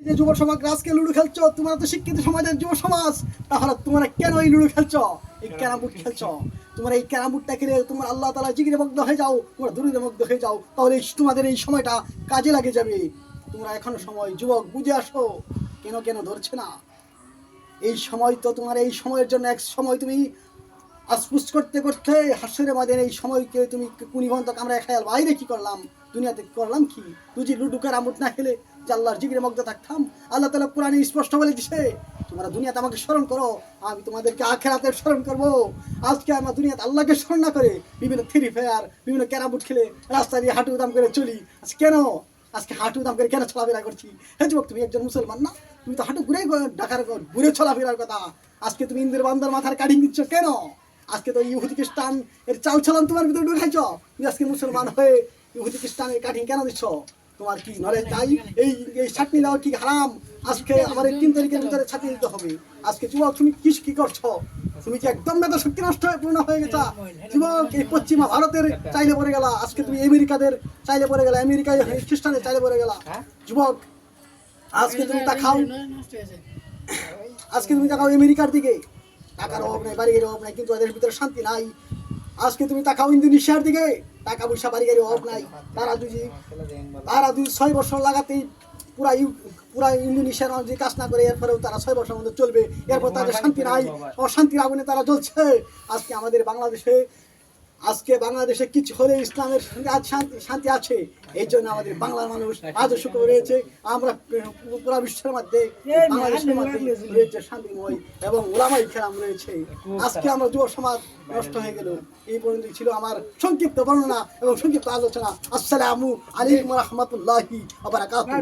যে যুব সমাজ আজকে লুডো খেলছো, তোমরা তো শিক্ষিত সমাজের যুব সমাজ, তাহলে তোমরা কেন এই লুডো খেলছো, এই ক্যারাম বোর্ড খেলছো? তোমরা এই ক্যারাম বোর্ডটা খেলে তোমরা আল্লাহ তাআলা জিকিরে মগ্ন হয়ে যাও, তোমরা দুরুদে মগ্ন হয়ে যাও, তাহলে তোমাদের এই সময়টা কাজে লাগে যাবে। তোমরা এখনো সময়, যুবক বুঝে আসো, কেন কেন ধরছে না? এই সময় তো তোমার, এই সময়ের জন্য এক সময় তুমি আসপুস করতে করতে হাসরের মাঝে এই সময়কে তুমি কুনিবন্ত আমরা খেয়াল বাইরে কি করলাম, দুনিয়াতে করলাম কি? তুই লুডু ক্যারাম বোর্ড না খেলে যে আল্লাহর জিকিরে মগ্ন থাকতাম। আল্লাহ তাআলা কোরআনে স্পষ্ট বলে দিছে, তোমরা দুনিয়াতে আমাকে স্মরণ করো, আমি তোমাদেরকে আখিরাতে স্মরণ করবো। আজকে আমরা দুনিয়াতে আল্লাহকে স্মরণ না করে বিভিন্ন ফ্রি ফায়ার, বিভিন্ন ক্যারাম বোর্ড খেলে রাস্তা দিয়ে হাঁটু দাম করে চলি। আজকে কেন, আজকে হাঁটু দাম করে কেন চলাফেরা করছি? হ্যাঁ যুবক, তুমি একজন মুসলমান না? তুমি তো হাঁটু ঘুরে ঢাকার ঘুরে চলাফেরার কথা। আজকে তুমি ইন্দ্রের বান্দার মাথার কাটিং দিচ্ছ কেন? আজকে তো ইহুদি খ্রিস্টান এর চাল চলন তোমার ভিতরে ঢুকাইছ। তুমি আজকে মুসলমান হয়ে ইহুদি খ্রিস্টানের কাটিং কেন দিচ্ছ? তোমার কি নলেজ নাই? এই এই ছাটনি দেওয়া কি হারাম? আজকে আমার এই 3 তারিখের ভিতরে ছাটনি দিতে হবে। আজকে যুবক তুমি কি করছো? তুমি কি একদম মেধা শক্তি নষ্ট হয়ে পূর্ণ হয়ে গেছা যুবক? এই পশ্চিমা ভারতের চাইলে পড়ে গেলা, আজকে তুমি আমেরিকাদের চাইলে পড়ে গেলা, আমেরিকায় খ্রিস্টানের চাইলে পড়ে গেলা। যুবক আজকে তুমি তাকাও, আজকে তুমি তাকাও আমেরিকার দিকে, টাকার অভাব নাই, বাড়ির অভাব নাই, কিন্তু ওদের ভিতরে শান্তি নাই। আজকে তুমি তাকাও ইন্দোনেশিয়ার দিকে, টাকা পয়সা বাড়ির অভাব নাই, তারা দুই 6 বছর লাগাতেই পুরা ইন্দোনেশিয়ার যে কাজ না করে, এরপরেও তারা 6 বছরের মধ্যে চলবে, এরপর তাদের শান্তি নাই, অশান্তির আগুনে তারা জ্বলছে। আজকে আমাদের বাংলাদেশে কিছু হলে ইসলামের শান্তি আছে, এই জন্য আমাদের বাংলার মানুষ আজও সুখ রয়েছে। আমরা পুরা বিশ্বের মধ্যে বাংলাদেশের মধ্যে রয়েছে শান্তিময় এবং ওলামাই কেরাম রয়েছে। আজকে আমরা যুব সমাজ নষ্ট হয়ে গেল। এই পর্যন্ত ছিল আমার সংক্ষিপ্ত বর্ণনা এবং সংক্ষিপ্ত আলোচনা। আসসালামু আলাইকুম ওয়া রাহমাতুল্লাহি ওয়া বারাকাতুহু।